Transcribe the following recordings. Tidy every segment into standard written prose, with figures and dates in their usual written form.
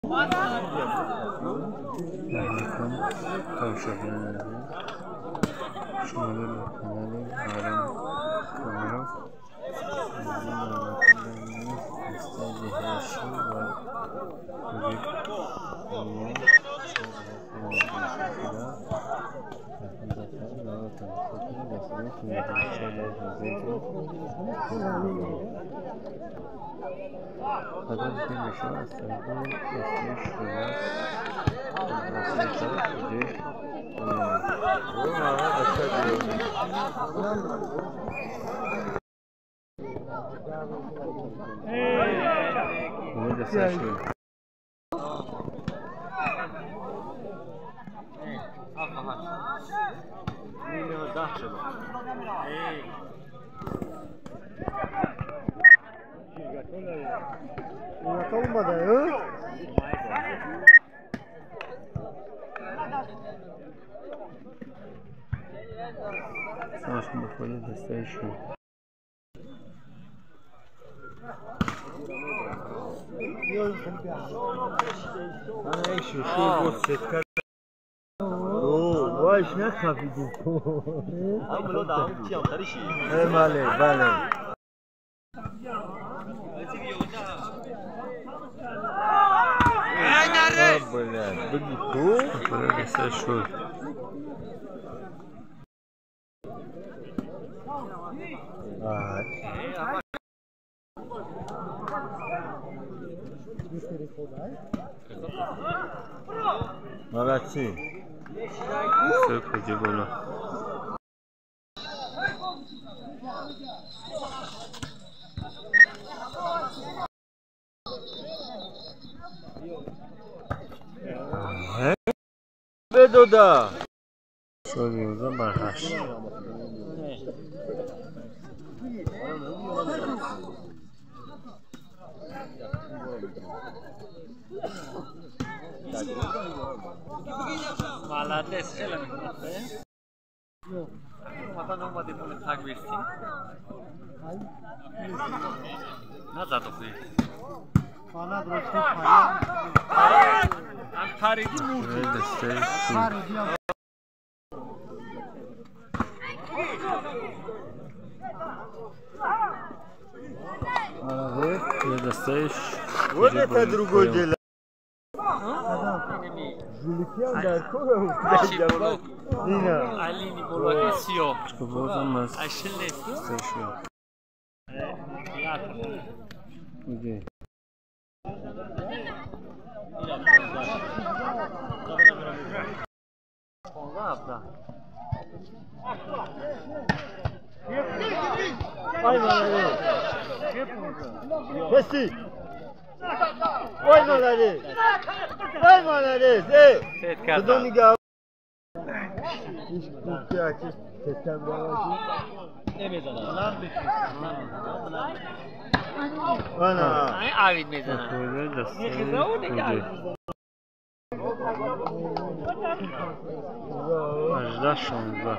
Ahlikom tavşanları şöyle bakalım Harun Kamarov Mestajı Heşi ve Büyük Dünya Kadın bir şu an sevdiği eski şurada bunu da seçiyor. Aslında böyle de seçiyor. واش نخافیدی عملو دام تیام دارشی بله بله بگی تو Böyle seçiyor. Молодцы. Все ходи было. بدودا. Soruyoruz barhaş. Malade skela میکنه. مثلا اومدیم اون تاگ بیستیم. نه زدو خوی. خانه درست پایین. هم پریدی مورد. Böyle de seçiyor. Böyle de seç. Вот это другое дело. Жуликян در کره بلوک. اینه. علی بلوک سیاه. Çıkıbozamaz. Aşil نیست. Seçiyor. Güzel. Vay malari. Kesti. Vay malari. Vay malari. Set تو کرد. نگاه. هیچ کوچه açık sesten bağlaşı. نمیزنه. Ana. این آوید میزنه. Böyle de seç. Ajda şonda.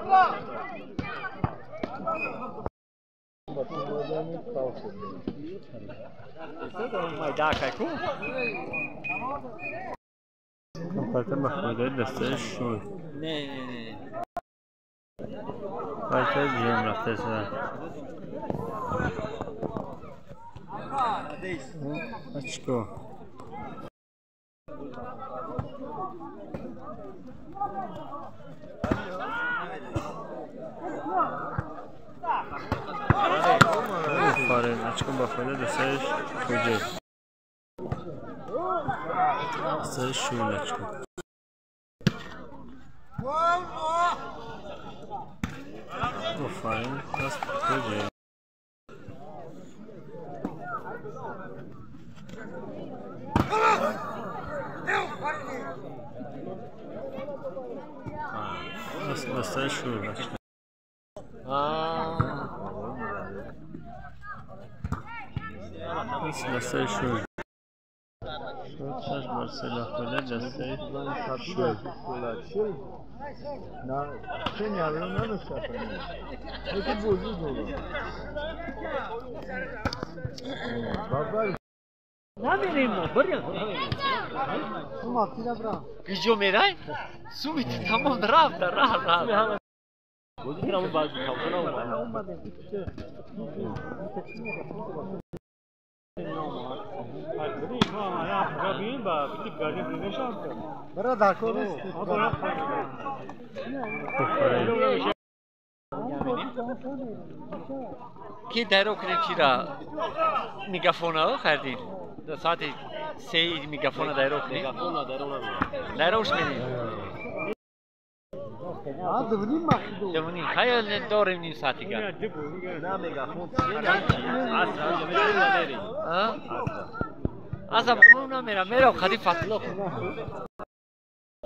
Kapatın bak böyle de seç. نه نه نه. Hayta diyeyim rafta sen. Açık o. Fare açık bak böyle de seç. Koca. Seç şöyle açık. Bu fare nasıl koca. Nasıl seç şöyle açık. Nasıl seç şöyle. Şöyle Marcelo böyle de seç. Şöyle. Na, sen yarın ne yapıyorsun? Peki bozuldu mu? Baba نمیریم ما بریم پیجو میرای سویت تمام رفت بودی همون بعد برادر کن کی درو کنه چی را میگافون ها خریدین دو ساعت 3 میگافون درو کنه دروش میدین دونیم خیلی داریم نیم ساعتی که نه میگافون اصلا خونم نمیرم میرم خدی فتلا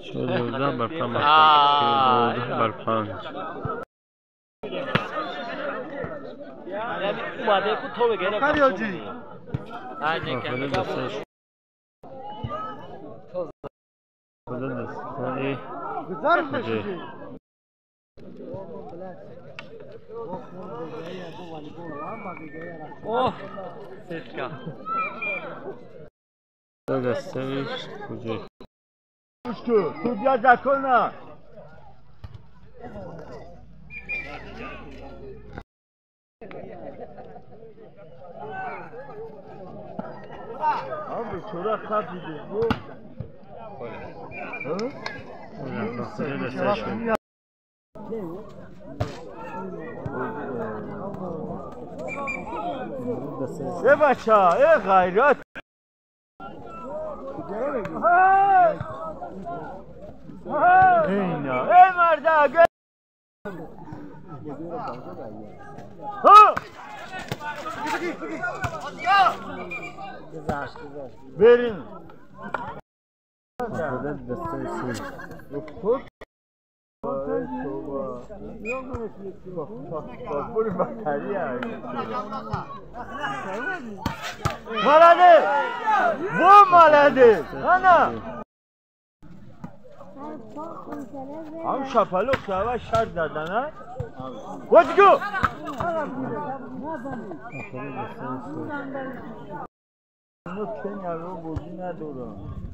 شدودن بر 5 بر 5 یعنی اومده کو تو بگیره کاریوجی آنی که خودم دستایی گذار بشی اوه سیسکا دستایش کجا تو بیا زکن آبی چورا خفیده بود کجا دستایش کنی ای بچه ها ای غیرت اینا ای مرده بریم خودت دستایش بوری بطری مالده و مالده انا هم شپلوک شوه شر دادنه وجگو اینو کنی رو بودی ندارم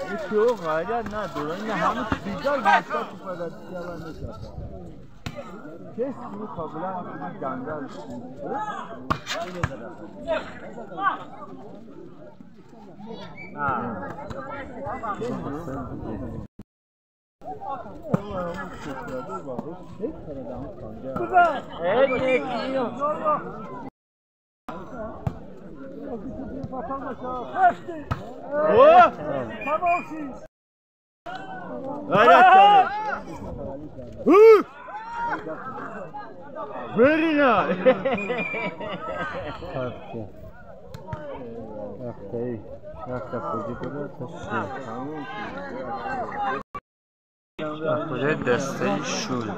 این که او غیرت ندارم این همه بیدار باشتا تو پدرسی اول نشد کسی رو قبلا این جنگل برینا کجا دسته شول